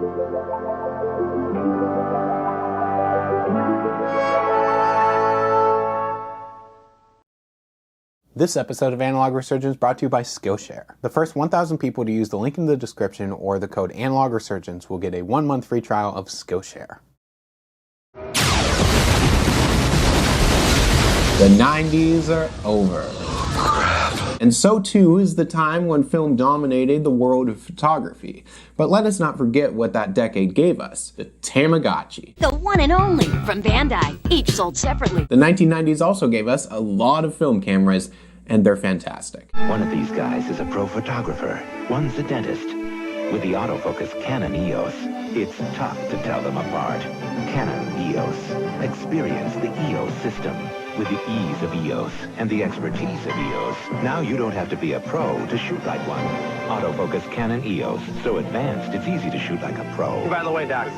This episode of Analog Resurgence brought to you by Skillshare. The first 1,000 people to use the link in the description or the code Analog Resurgence will get a 1-month free trial of Skillshare. The 90s are over. And so too is the time when film dominated the world of photography. But let us not forget what that decade gave us, the Tamagotchi. The one and only from Bandai, each sold separately. The 1990s also gave us a lot of film cameras, and they're fantastic. One of these guys is a pro photographer, one's a dentist. With the autofocus Canon Eos, it's tough to tell them apart. Canon Eos. Experience the Eos system. With the ease of Eos and the expertise of Eos, now you don't have to be a pro to shoot like one. Autofocus Canon Eos, so advanced it's easy to shoot like a pro. By the way, Doc,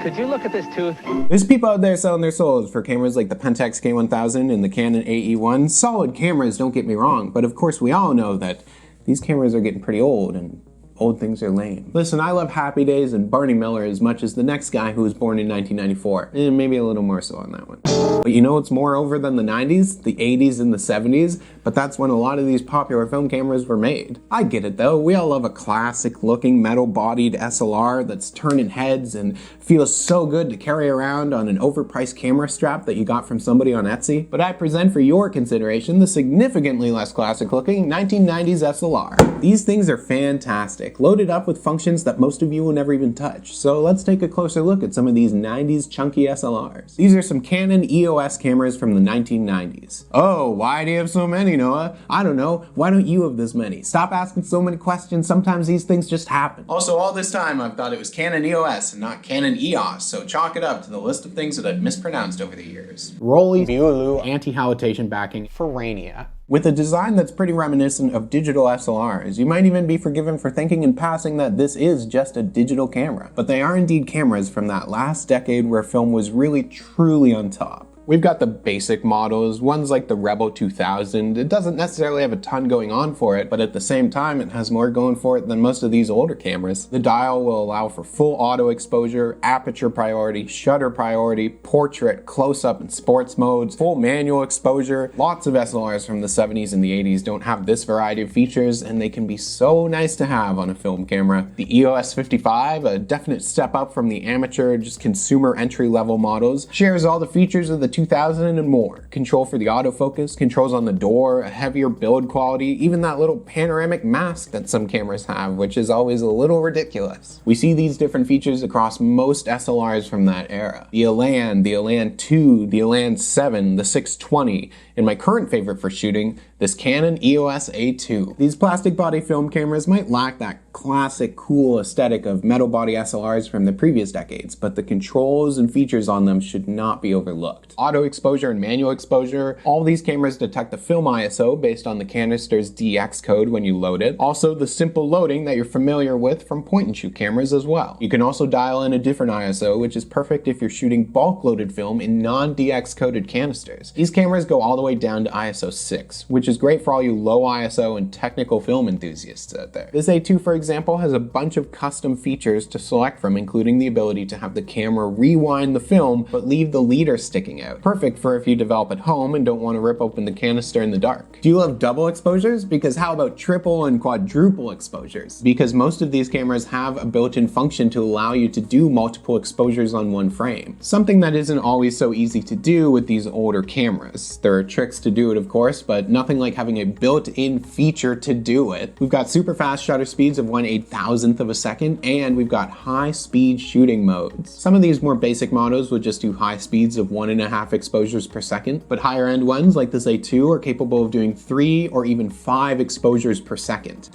could you look at this tooth? There's people out there selling their souls for cameras like the Pentax K1000 and the Canon AE1. Solid cameras, don't get me wrong, but of course we all know that these cameras are getting pretty old and old things are lame. Listen, I love Happy Days and Barney Miller as much as the next guy who was born in 1994. And maybe a little more so on that one. But you know what's more over than the 90s? The 80s and the 70s? But that's when a lot of these popular film cameras were made. I get it though, we all love a classic looking metal-bodied SLR that's turning heads and feels so good to carry around on an overpriced camera strap that you got from somebody on Etsy. But I present for your consideration the significantly less classic looking 1990s SLR. These things are fantastic, loaded up with functions that most of you will never even touch. So let's take a closer look at some of these 90s chunky SLRs. These are some Canon EOS cameras from the 1990s. Oh, why do you have so many, Noah? I don't know. Why don't you have this many? Stop asking so many questions. Sometimes these things just happen. Also, all this time I've thought it was Canon EOS and not Canon EOS, so chalk it up to the list of things that I've mispronounced over the years. Rolly Miulu anti-halitation backing for Rania. With a design that's pretty reminiscent of digital SLRs, you might even be forgiven for thinking in passing that this is just a digital camera. But they are indeed cameras from that last decade where film was really truly on top. We've got the basic models, ones like the Rebel 2000. It doesn't necessarily have a ton going on for it, but at the same time it has more going for it than most of these older cameras. The dial will allow for full auto exposure, aperture priority, shutter priority, portrait, close-up and sports modes, full manual exposure. Lots of SLRs from the 70s and the 80s don't have this variety of features, and they can be so nice to have on a film camera. The EOS 55, a definite step up from the amateur, just consumer entry-level models, shares all the features of the 2000 and more. Control for the autofocus, controls on the door, a heavier build quality, even that little panoramic mask that some cameras have, which is always a little ridiculous. We see these different features across most SLRs from that era. The Elan, the Elan 2, the Elan 7, the 620, and my current favorite for shooting, this Canon EOS A2. These plastic body film cameras might lack that classic cool aesthetic of metal body SLRs from the previous decades, but the controls and features on them should not be overlooked. Auto exposure and manual exposure, all these cameras detect the film ISO based on the canister's DX code when you load it. Also the simple loading that you're familiar with from point and shoot cameras as well. You can also dial in a different ISO, which is perfect if you're shooting bulk loaded film in non-DX coded canisters. These cameras go all the way down to ISO 6, which is great for all you low ISO and technical film enthusiasts out there. This A2, for example, has a bunch of custom features to select from, including the ability to have the camera rewind the film but leave the leader sticking out. Perfect for if you develop at home and don't want to rip open the canister in the dark. Do you love double exposures? Because how about triple and quadruple exposures? Because most of these cameras have a built-in function to allow you to do multiple exposures on one frame. Something that isn't always so easy to do with these older cameras. There are tricks to do it, of course, but nothing like having a built-in feature to do it. We've got super fast shutter speeds of 1/8,000th of a second, and we've got high-speed shooting modes. Some of these more basic models would just do high speeds of 1.5 exposures per second, but higher-end ones like this A2 are capable of doing 3 or even 5 exposures per second.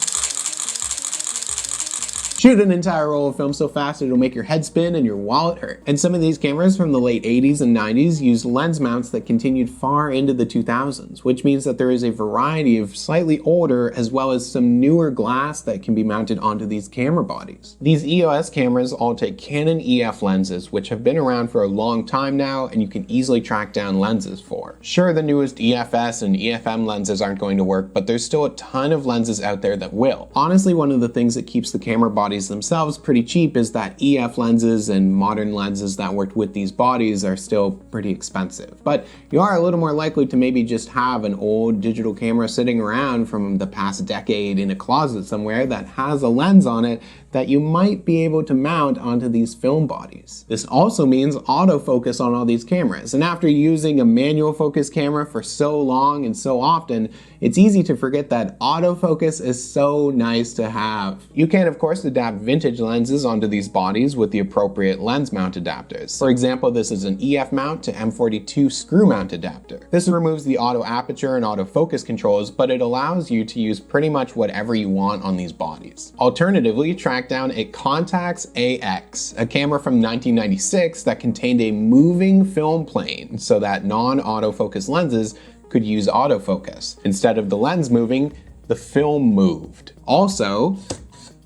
Shoot an entire roll of film so fast it'll make your head spin and your wallet hurt. And some of these cameras from the late 80s and 90s used lens mounts that continued far into the 2000s, which means that there is a variety of slightly older as well as some newer glass that can be mounted onto these camera bodies. These EOS cameras all take Canon EF lenses, which have been around for a long time now and you can easily track down lenses for. Sure, the newest EFS and EFM lenses aren't going to work, but there's still a ton of lenses out there that will. Honestly, one of the things that keeps the camera body bodies themselves pretty cheap is that EF lenses and modern lenses that work with these bodies are still pretty expensive. But you are a little more likely to maybe just have an old digital camera sitting around from the past decade in a closet somewhere that has a lens on it that you might be able to mount onto these film bodies. This also means autofocus on all these cameras, and after using a manual focus camera for so long and so often, it's easy to forget that autofocus is so nice to have. You can of course adapt vintage lenses onto these bodies with the appropriate lens mount adapters. For example, this is an EF mount to M42 screw mount adapter. This removes the auto aperture and autofocus controls, but it allows you to use pretty much whatever you want on these bodies. Alternatively, track down a Contax AX, a camera from 1996 that contained a moving film plane so that non-autofocus lenses could use autofocus. Instead of the lens moving, the film moved. Also,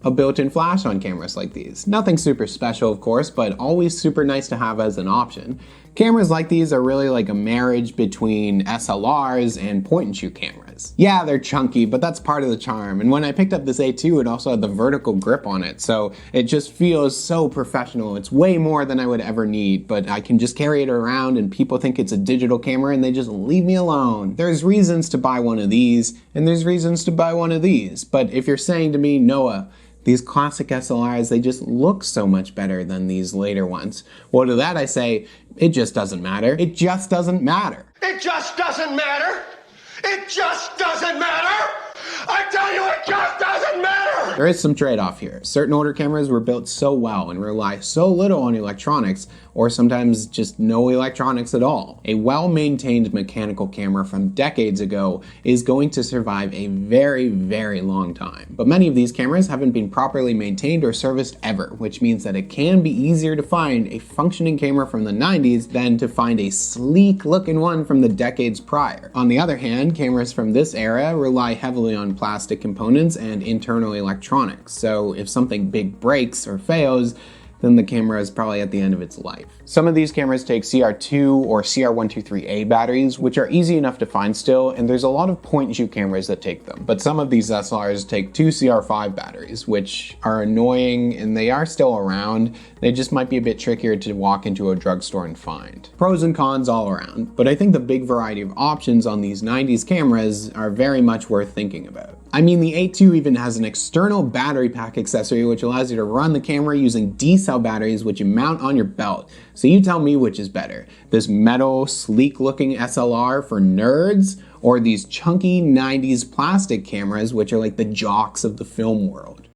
a built-in flash on cameras like these. Nothing super special, of course, but always super nice to have as an option. Cameras like these are really like a marriage between SLRs and point-and-shoot cameras. Yeah, they're chunky, but that's part of the charm. And when I picked up this A2, it also had the vertical grip on it, so it just feels so professional. It's way more than I would ever need, but I can just carry it around and people think it's a digital camera and they just leave me alone. There's reasons to buy one of these, and there's reasons to buy one of these. But if you're saying to me, Noah, these classic SLRs, they just look so much better than these later ones. Well, to that I say, it just doesn't matter. It just doesn't matter. It just doesn't matter. It just doesn't matter. I tell you, it just doesn't matter. There is some trade-off here. Certain older cameras were built so well and rely so little on electronics, or sometimes just no electronics at all. A well-maintained mechanical camera from decades ago is going to survive a very, very long time. But many of these cameras haven't been properly maintained or serviced ever, which means that it can be easier to find a functioning camera from the 90s than to find a sleek-looking one from the decades prior. On the other hand, cameras from this era rely heavily on plastic components and internal electronics, so if something big breaks or fails, then the camera is probably at the end of its life. Some of these cameras take CR2 or CR123A batteries, which are easy enough to find still, and there's a lot of point-and-shoot cameras that take them. But some of these SLRs take two CR5 batteries, which are annoying, and they are still around. They just might be a bit trickier to walk into a drugstore and find. Pros and cons all around, but I think the big variety of options on these 90s cameras are very much worth thinking about. I mean, the A2 even has an external battery pack accessory which allows you to run the camera using D-cell batteries which you mount on your belt. So you tell me which is better, this metal, sleek-looking SLR for nerds, or these chunky 90s plastic cameras which are like the jocks of the film world.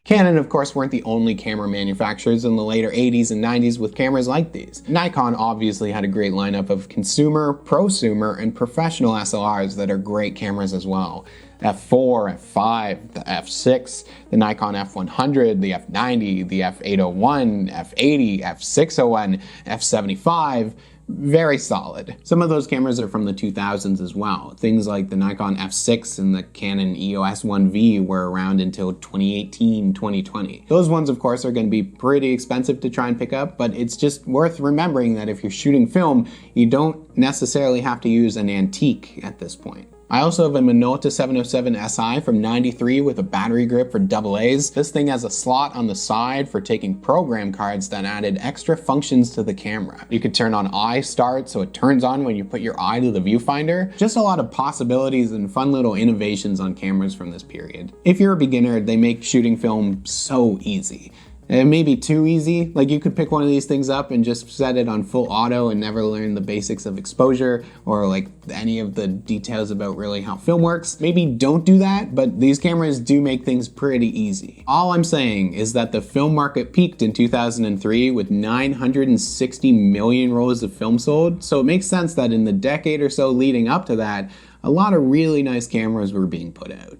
Canon, of course, weren't the only camera manufacturers in the later 80s and 90s with cameras like these. Nikon obviously had a great lineup of consumer, prosumer, and professional SLRs that are great cameras as well. F4, F5, the F6, the Nikon F100, the F90, the F801, F80, F601, F75, very solid. Some of those cameras are from the 2000s as well. Things like the Nikon F6 and the Canon EOS A2 were around until 2018, 2020. Those ones, of course, are going to be pretty expensive to try and pick up, but it's just worth remembering that if you're shooting film, you don't necessarily have to use an antique at this point. I also have a Minolta 707 SI from '93 with a battery grip for AA's. This thing has a slot on the side for taking program cards that added extra functions to the camera. You could turn on eye start so it turns on when you put your eye to the viewfinder. Just a lot of possibilities and fun little innovations on cameras from this period. If you're a beginner, they make shooting film so easy. It may be too easy, like you could pick one of these things up and just set it on full auto and never learn the basics of exposure or like any of the details about really how film works. Maybe don't do that, but these cameras do make things pretty easy. All I'm saying is that the film market peaked in 2003 with 960 million rolls of film sold, so it makes sense that in the decade or so leading up to that, a lot of really nice cameras were being put out.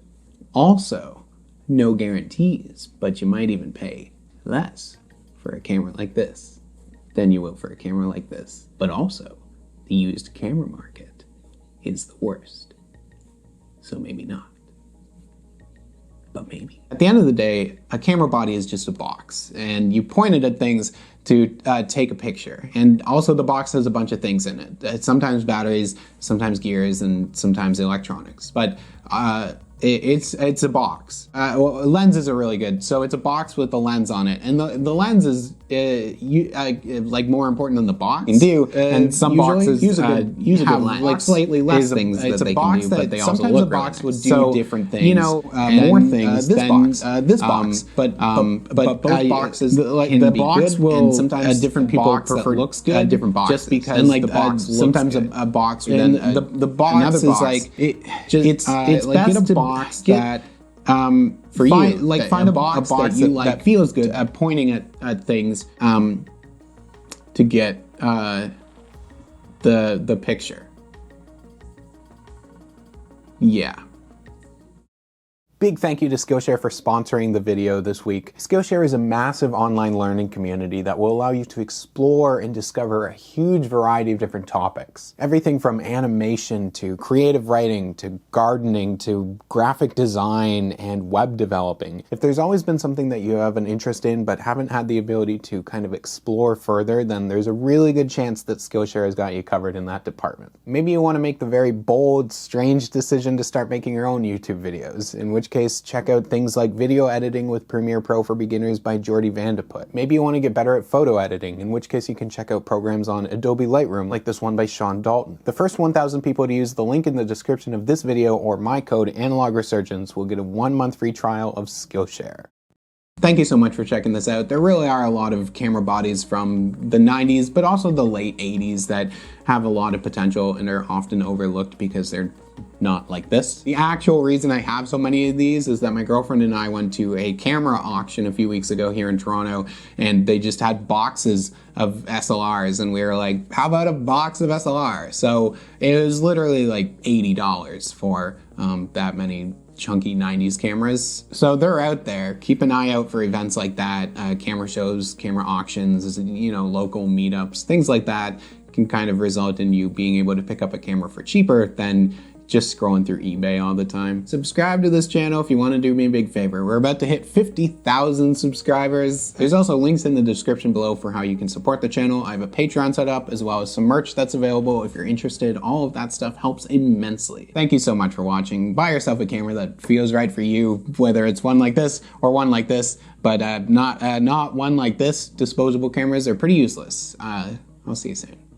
Also, no guarantees, but you might even pay less for a camera like this than you will for a camera like this. But also, the used camera market is the worst. So maybe not. But maybe. At the end of the day, a camera body is just a box, and you point it at things to take a picture. And also the box has a bunch of things in it. It's sometimes batteries, sometimes gears, and sometimes electronics. But it's a box. Well, lenses are really good. So it's a box with a lens on it, and the lens is like more important than the box can do. And some boxes use a good lens. Like slightly less things that they can do, but they also look really nice. Would do different things. You know, more things than this box. But both boxes can be good, and sometimes different people prefer looks good. Different boxes, just because and like the box sometimes a box or then the box is like it's best to box that for you, like find a box that you like that feels good at pointing at things to get the picture. Yeah. Big thank you to Skillshare for sponsoring the video this week. Skillshare is a massive online learning community that will allow you to explore and discover a huge variety of different topics. Everything from animation to creative writing to gardening to graphic design and web developing. If there's always been something that you have an interest in but haven't had the ability to kind of explore further, then there's a really good chance that Skillshare has got you covered in that department. Maybe you want to make the very bold, strange decision to start making your own YouTube videos, in which case check out things like Video Editing with Premiere Pro for Beginners by Jordy Vandeput. Maybe you want to get better at photo editing, in which case you can check out programs on Adobe Lightroom like this one by Sean Dalton. The first 1,000 people to use the link in the description of this video or my code AnalogResurgence will get a 1-month free trial of Skillshare. Thank you so much for checking this out. There really are a lot of camera bodies from the 90s, but also the late 80s that have a lot of potential and are often overlooked because they're not like this. The actual reason I have so many of these is that my girlfriend and I went to a camera auction a few weeks ago here in Toronto, and they just had boxes of SLRs, and we were like, how about a box of SLR? So it was literally like $80 for that many chunky 90s cameras. So they're out there. Keep an eye out for events like that, camera shows, camera auctions, you know, local meetups, things like that can kind of result in you being able to pick up a camera for cheaper than just scrolling through eBay all the time. Subscribe to this channel if you want to do me a big favor. We're about to hit 50,000 subscribers. There's also links in the description below for how you can support the channel. I have a Patreon set up as well as some merch that's available if you're interested. All of that stuff helps immensely. Thank you so much for watching. Buy yourself a camera that feels right for you, whether it's one like this or one like this, but not one like this. Disposable cameras are pretty useless. I'll see you soon.